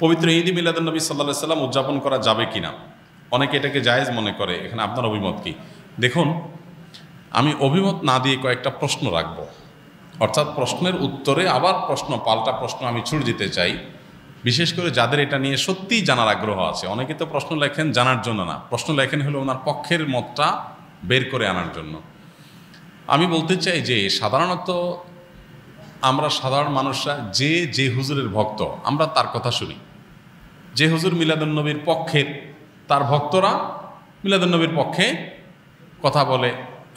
পবিত্র ঈদ মিলাদুন্নবী সাল্লাল্লাহু আলাইহি সাল্লাম উদযাপন করা যাবে কিনা, অনেকে এটাকে জায়েজ মনে করে। এখানে আপনার অভিমত কি? দেখুন, আমি অভিমত না দিয়ে কয়েকটা প্রশ্ন রাখব, অর্থাৎ প্রশ্নের উত্তরে আবার পাল্টা প্রশ্ন আমি ছুড়ে দিতে চাই, বিশেষ করে যাদের এটা নিয়ে সত্যিই জানার আগ্রহ আছে। অনেকে তো প্রশ্ন লেখেন জানার জন্য না, প্রশ্ন লেখেন হলো ওনার পক্ষের মতটা বের করে আনার জন্য। আমি বলতে চাই যে সাধারণত আমরা সাধারণ মানুষরা যে হুজুরের ভক্ত আমরা তার কথা শুনি। যে হুজুর মিলাদুন্নবীর পক্ষের, তার ভক্তরা মিলাদুন্নবীর পক্ষে কথা বলে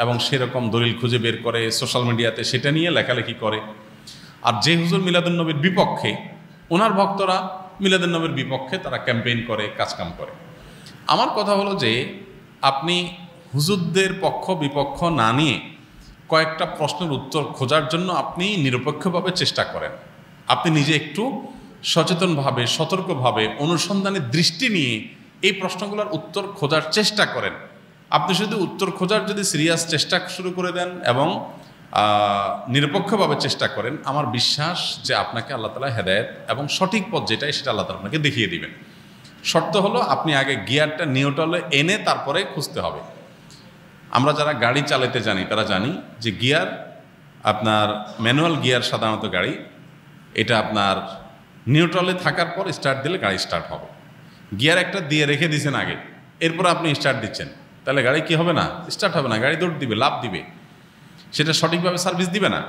এবং সেরকম দলিল খুঁজে বের করে সোশ্যাল মিডিয়াতে সেটা নিয়ে লেখালেখি করে। আর যে হুজুর মিলাদুন্নবীর বিপক্ষে, ওনার ভক্তরা মিলাদুন্নবীর বিপক্ষে তারা ক্যাম্পেইন করে, কাজকাম করে। আমার কথা হলো যে আপনি হুজুরদের পক্ষ বিপক্ষ না নিয়ে কয়েকটা প্রশ্নের উত্তর খোঁজার জন্য আপনি নিরপেক্ষভাবে চেষ্টা করেন। আপনি নিজে একটু সচেতনভাবে, সতর্কভাবে, অনুসন্ধানের দৃষ্টি নিয়ে এই প্রশ্নগুলোর উত্তর খোঁজার চেষ্টা করেন। আপনি শুধু উত্তর খোঁজার যদি সিরিয়াস চেষ্টা শুরু করে দেন এবং নিরপেক্ষভাবে চেষ্টা করেন, আমার বিশ্বাস যে আপনাকে আল্লাহ তাআলা হেদায়েত এবং সঠিক পথ যেটাই সেটা আল্লাহ তাআলা আপনাকে দেখিয়ে দিবেন। শর্ত হলো আপনি আগে গিয়ারটা নিউট্রালে এনে তারপরে খুঁজতে হবে। আমরা যারা গাড়ি চালাতে জানি তারা জানি যে গিয়ার, আপনার ম্যানুয়াল গিয়ার সাধারণত গাড়ি, এটা আপনার নিউট্রালে থাকার পর স্টার্ট দিলে গাড়ি স্টার্ট হবে। গিয়ার একটা দিয়ে রেখে দিয়েছেন আগে, এরপর আপনি স্টার্ট দিচ্ছেন, তাহলে গাড়ি কি হবে না? স্টার্ট হবে না, গাড়ি দৌড় দিবে, লাফ দিবে, সেটা সঠিকভাবে সার্ভিস দিবে না।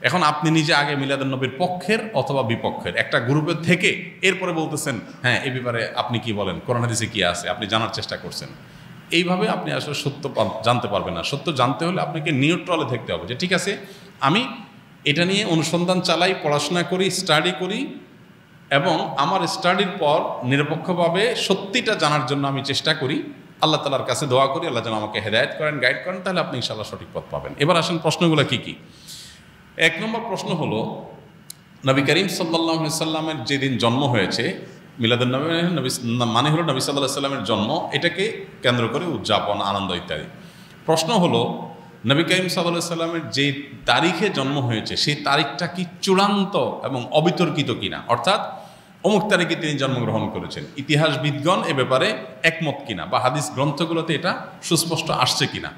এখন আপনি নিজে আগে মিলাদুন্নবীর পক্ষের অথবা বিপক্ষের একটা গ্রুপের থেকে এরপরে বলতেছেন হ্যাঁ এই ব্যাপারে আপনি কি বলেন, কোরআন হাদিসে কি আছে, আপনি জানার চেষ্টা করছেন। এইভাবে আপনি আসলে সত্য জানতে পারবেন না। সত্য জানতে হলে আপনাকে নিউট্রালে থাকতে হবে, যে ঠিক আছে আমি এটা নিয়ে অনুসন্ধান চালাই, পড়াশোনা করি, স্টাডি করি এবং আমার স্টাডির পর নিরপেক্ষভাবে সত্যিটা জানার জন্য আমি চেষ্টা করি। আল্লাহ তাআলার কাছে দোয়া করি আল্লাহ যেন আমাকে হেদায়েত করেন, গাইড করেন, তাহলে আপনি ইনশাআল্লাহ সঠিক পথ পাবেন। এবার আসেন প্রশ্নগুলো কি কি। এক নম্বর প্রশ্ন হলো, নবী করিম সাল্লাল্লাহু আলাইহি সাল্লামের যেদিন জন্ম হয়েছে, মিলাদুন্নবী মানে হলো নবী সাল্লাল্লাহু আলাইহি সাল্লামের জন্ম, এটাকে কেন্দ্র করে উদযাপন, আনন্দ ইত্যাদি। প্রশ্ন হলো, নবী করিম সাল্লাল্লাহু আলাইহি সাল্লামের যে তারিখে জন্ম হয়েছে সেই তারিখটা কি চূড়ান্ত এবং অবিতর্কিত কিনা, অর্থাৎ অমুক তারিখে তিনি জন্মগ্রহণ করেছেন, ইতিহাসবিদগণ এ ব্যাপারে একমত কিনা বা হাদিস গ্রন্থগুলোতে এটা সুস্পষ্ট আসছে কিনা,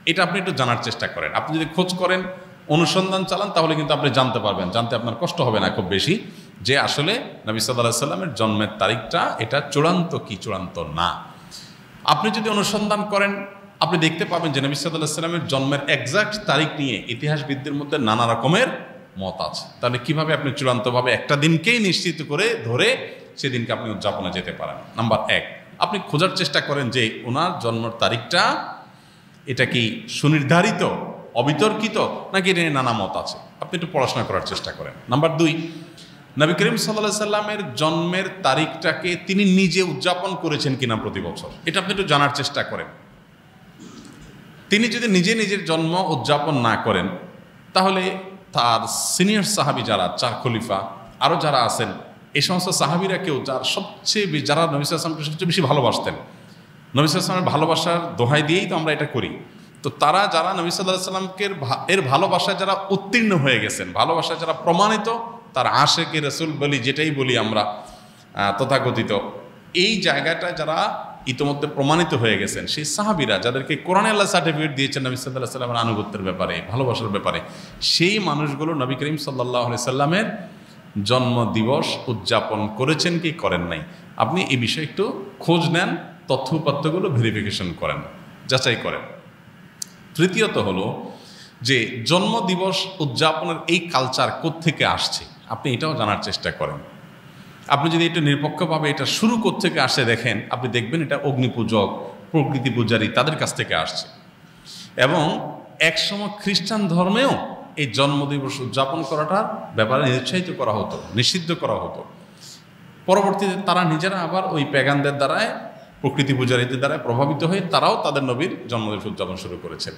এটা আপনি একটু জানার চেষ্টা করেন। আপনি যদি খোঁজ করেন, অনুসন্ধান চালান, তাহলে কিন্তু আপনি জানতে পারবেন, জানতে আপনার কষ্ট হবে না খুব বেশি, যে আসলে নবী সাল্লাল্লাহু আলাইহি সাল্লামের জন্মের তারিখটা এটা চূড়ান্ত কি চূড়ান্ত না। আপনি যদি অনুসন্ধান করেন, আপনি দেখতে পাবেন যে নবী সাল্লাল্লাহু আলাইহি সাল্লামের জন্মের এক্সাক্ট তারিখ নিয়ে ইতিহাসবিদদের মধ্যে নানা রকমের মত আছে। তাহলে কিভাবে আপনি চূড়ান্তভাবে একটা দিনকেই নিশ্চিত করে ধরে সেদিনকে আপনি উদযাপনে যেতে পারেন? নাম্বার এক, আপনি খোঁজার চেষ্টা করেন যে ওনার জন্মের তারিখটা এটা কি সুনির্ধারিত, অবিতর্কিত, নাকি এটা নানা মত আছে, আপনি একটু পড়াশোনা করার চেষ্টা করেন। নাম্বার দুই, নবী করিম সাল্লাল্লাহু আলাইহি সাল্লামের জন্মের তারিখটাকে তিনি নিজে উদযাপন করেছেন কিনা প্রতি বছর, এটা আপনি একটু জানার চেষ্টা করেন। তিনি যদি নিজে নিজের জন্ম উদযাপন না করেন, তাহলে তার সিনিয়র সাহাবি যারা, চার খলিফা আরও যারা আছেন, এই সমস্ত সাহাবিরা কেউ যারা নবী সাল্লাল্লাহু আলাইহি ওয়াসাল্লামকে সবচেয়ে বেশি ভালোবাসতেন, নবী সাল্লাল্লাহু আলাইহি ওয়াসাল্লামের ভালোবাসার দোহাই দিয়েই তো আমরা এটা করি, তো তারা যারা নবী সাল্লাল্লাহু আলাইহি ওয়াসাল্লামকে এর ভালোবাসায় যারা উত্তীর্ণ হয়ে গেছেন, ভালোবাসায় যারা প্রমাণিত, তার আশেকে রাসূল বলি, যেটাই বলি আমরা তথাকথিত, এই জায়গাটায় যারা ইতোমধ্যে প্রমাণিত হয়ে গেছেন, সেই সাহাবীরা যাদেরকে কোরআনে আল্লাহ সার্টিফিকেট দিয়েছেন নবী সাল্লাল্লাহু আলাইহি ওয়াসাল্লামের আনুগত্যের ব্যাপারে, ভালোবাসার ব্যাপারে, সেই মানুষগুলো নবী করিম সাল্লাল্লাহু আলাইহি সাল্লামের জন্ম দিবস উদযাপন করেছেন কি করেন নাই, আপনি এই বিষয়ে একটু খোঁজ নেন, তথ্য উপাত্তগুলো ভেরিফিকেশন করেন, যাচাই করেন। তৃতীয়ত হলো যে জন্মদিবস উদযাপনের এই কালচার কোত্থেকে আসছে, আপনি এটাও জানার চেষ্টা করেন। আপনি যদি এটা নিরপেক্ষভাবে এটা শুরু কোত্থেকে আসে দেখেন, আপনি দেখবেন এটা অগ্নিপূজক, প্রকৃতি পূজারী তাদের কাছ থেকে আসছে। এবং একসময় খ্রিস্টান ধর্মেও এই জন্মদিবস উদযাপন করাটার ব্যাপারে নিরুৎসাহিত করা হতো, নিষিদ্ধ করা হতো। পরবর্তীতে তারা নিজেরা আবার ওই প্যাগানদের দ্বারায়, প্রকৃতি পূজারীদের দ্বারা প্রভাবিত হয়ে তারাও তাদের নবীর জন্মদিবস উদযাপন শুরু করেছে।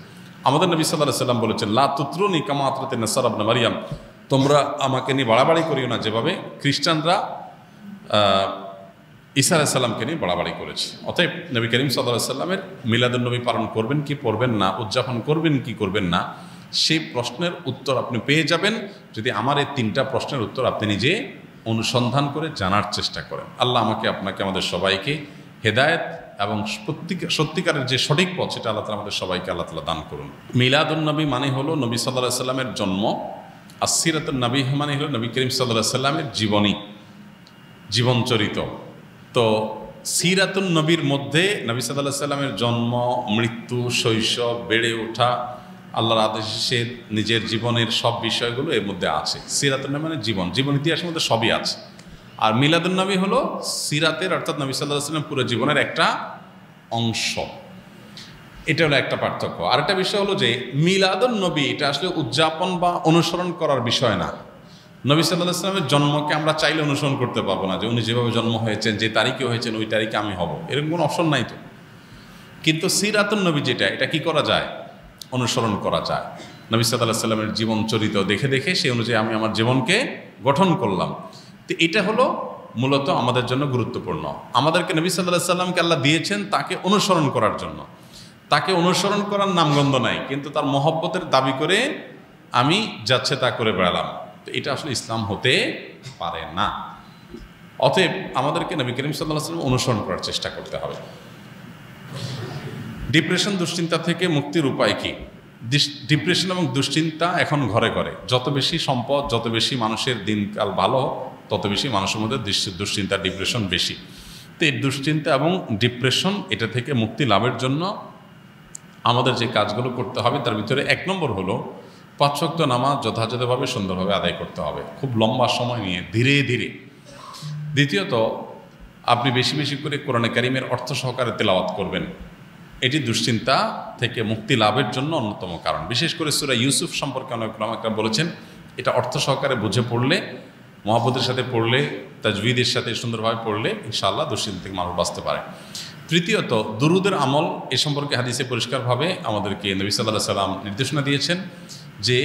আমাদের নবী সাল্লাল্লাহু আলাইহি ওয়াসাল্লাম বলেছেন, লা তুতরুনি কামা আতরাতিন নাসারা ইবনে মারইয়াম, তোমরা আমাকে নিয়ে বাড়াবাড়ি করিও না যেভাবে খ্রিস্টানরা ঈসা আলাইহিস সালামকে নিয়ে বাড়াবাড়ি করেছে। অতএব নবী করিম সাল্লাল্লাহু আলাইহি ওয়াসাল্লামের মিলাদুন্নবী পালন করবেন কি করবেন না, উদযাপন করবেন কি করবেন না, সেই প্রশ্নের উত্তর আপনি পেয়ে যাবেন যদি আমার এই তিনটা প্রশ্নের উত্তর আপনি নিজে অনুসন্ধান করে জানার চেষ্টা করেন। আল্লাহ আমাকে আপনাকে আমাদের সবাইকে হেদায়েত এবং সত্যিকারের যে সঠিক পথ সেটা আল্লাহ তাআলা আমাদের সবাইকে আল্লাহ তাআলা দান করুন। মিলাদুন নবী মানে হলো নবী সাল্লাল্লাহু আলাইহি সাল্লামের জন্ম, আর সিরাতুন নবী মানে হলো নবী করিম সাল্লাল্লাহু আলাইহি সাল্লামের জীবনচরিত। তো সিরাতুন নবীর মধ্যে নবী সাল্লাল্লাহু আলাইহি সাল্লামের জন্ম, মৃত্যু, শৈশব, বেড়ে ওঠা, আল্লাহর আদেশে নিজের জীবনের সব বিষয়গুলো এর মধ্যে আছে। সিরাতুন নবী মানে জীবন ইতিহাসের মধ্যে সবই আছে। আর মিলাদুন নবী হলো সিরাতের অর্থাৎ নবী সাল্লাল্লাহু আলাইহি সাল্লাম পুরো জীবনের একটা অংশ। এটা হলো একটা পার্থক্য। আরেকটা বিষয় হলো যে মিলাদুন নবী এটা আসলে উদযাপন বা অনুসরণ করার বিষয় না। নবী সাল্লাল্লাহু আলাইহি সাল্লামের জন্মকে আমরা চাইলে অনুসরণ করতে পারবো না, যে উনি যেভাবে জন্ম হয়েছেন, যে তারিখে হয়েছেন, ওই তারিখে আমি হব, এরকম কোনো অপশন নাই তো। কিন্তু সিরাতুন নবী যেটা, এটা কি করা যায়? অনুসরণ করা যায়। নবী সাল্লাল্লাহু আলাইহি সাল্লামের জীবন চরিত দেখে দেখে সেই অনুযায়ী আমি আমার জীবনকে গঠন করলাম। তো এটা হলো মূলত আমাদের জন্য গুরুত্বপূর্ণ। আমাদেরকে নবী সাল্লাল্লাহু আলাইহি সাল্লামকে আল্লাহ দিয়েছেন তাকে অনুসরণ করার জন্য। তাকে অনুসরণ করার নামগন্ধ নাই, কিন্তু তার মহব্বতের দাবি করে আমি যাচ্ছে তা করে বেড়ালাম, তো এটা আসলে ইসলাম হতে পারে না। অতএব আমাদেরকে নবী করিম সাল্লাল্লাহু আলাইহি ওয়াসাল্লাম অনুসরণ করার চেষ্টা করতে হবে। ডিপ্রেশন, দুশ্চিন্তা থেকে মুক্তির উপায় কি? ডিপ্রেশন এবং দুশ্চিন্তা এখন ঘরে ঘরে। যত বেশি সম্পদ, যত বেশি মানুষের দিনকাল ভালো, তত বেশি মানুষের মধ্যে দুশ্চিন্তা, ডিপ্রেশন বেশি। তো এই দুশ্চিন্তা এবং ডিপ্রেশন এটা থেকে মুক্তি লাভের জন্য আমাদের যে কাজগুলো করতে হবে তার ভিতরে 1 নম্বর হলো 5 ওয়াক্ত নামাজ যথাযথভাবে সুন্দরভাবে আদায় করতে হবে, খুব লম্বা সময় নিয়ে, ধীরে ধীরে। দ্বিতীয়ত, আপনি বেশি বেশি করে কোরআনে কারিমের অর্থ সহকারে তেলাওয়াত করবেন। এটি দুশ্চিন্তা থেকে মুক্তি লাভের জন্য অন্যতম কারণ। বিশেষ করে সূরা ইউসুফ সম্পর্কে অনেক উলামায়ে বলেছেন, এটা অর্থ সহকারে বুঝে পড়লে, মহব্বতের সাথে পড়লে, তাজবিদের সাথে সুন্দরভাবে পড়লে ইনশাআল্লাহ দুশ্চিন্তা থেকে মানুষ বাঁচতে পারে। তৃতীয়ত, দুরুদের আমল। এ সম্পর্কে হাদিসে পরিষ্কারভাবে আমাদেরকে নবী সাল্লাল্লাহু আলাইহি সাল্লাম নির্দেশনা দিয়েছেন যে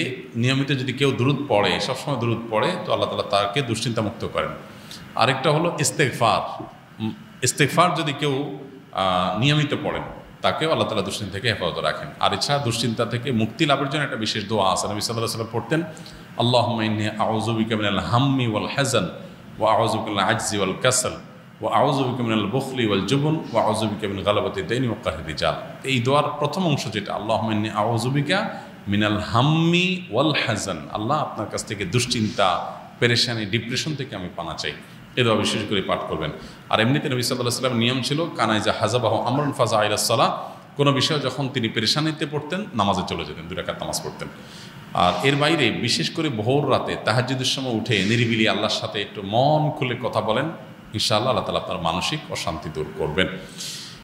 নিয়মিত যদি কেউ দুরুদ পড়ে, সবসময় দুরুদ পড়ে, তো আল্লাহ তাআলা তাকে দুশ্চিন্তা মুক্ত করেন। আরেকটা হলো ইস্তেগফার। ইস্তেগফার যদি কেউ নিয়মিত পড়েন, তাকেও আল্লাহ তাআলা দুশ্চিন্তা থেকে হেফাজত রাখেন। আর এছাড়া দুশ্চিন্তা থেকে মুক্তি লাভের জন্য একটা বিশেষ দোয়া আছে। নবী সাল্লাল্লাহু আলাইহি সাল্লাম পড়তেন, আল্লাহুম্মা ইন্নী আউযু বিকা মিনাল হাম্মি ওয়াল হাযান ওয়া আউযু বিকা মিনাল আজজি ওয়াল কাসাল ওয়া আউযু বিকা মিনাল বুখলি ওয়াল জুবন ওয়া আউযু বিকা মিন গালাবাতিদ দাইনি ওয়া কাহরির রিজাল। এই দোয়ার প্রথম অংশ যেটা, আল্লাহুম্মা ইন্নী আউযু বিকা মিনাল হাম্মি ওয়াল হাযান, আল্লাহ আপনার কাছ থেকে দুশ্চিন্তা, পেরেশানি, ডিপ্রেশন থেকে আমি পানা চাই। এ দোয়া বিশেষ করে পাঠ করবেন। আর এমনিতে নবী সাল্লাল্লাহু আলাইহি সাল্লামের নিয়ম ছিল, কানাইজা হাযাবাহু আমরুন ফাজা ইলাস সালাহ, কোনো বিষয় যখন তিনি পেরেশানিতে পড়তেন নামাজে চলে যেতেন, 2 রাকাত নামাজ পড়তেন। আর এর বাইরে বিশেষ করে ভোর রাতে তাহাজ্জুদের সময় উঠে নিরিবিলি আল্লাহর সাথে একটু মন খুলে কথা বলেন, ইনশাআল্লাহ আল্লাহ তাআলা আপনার মানসিক অশান্তি দূর করবেন।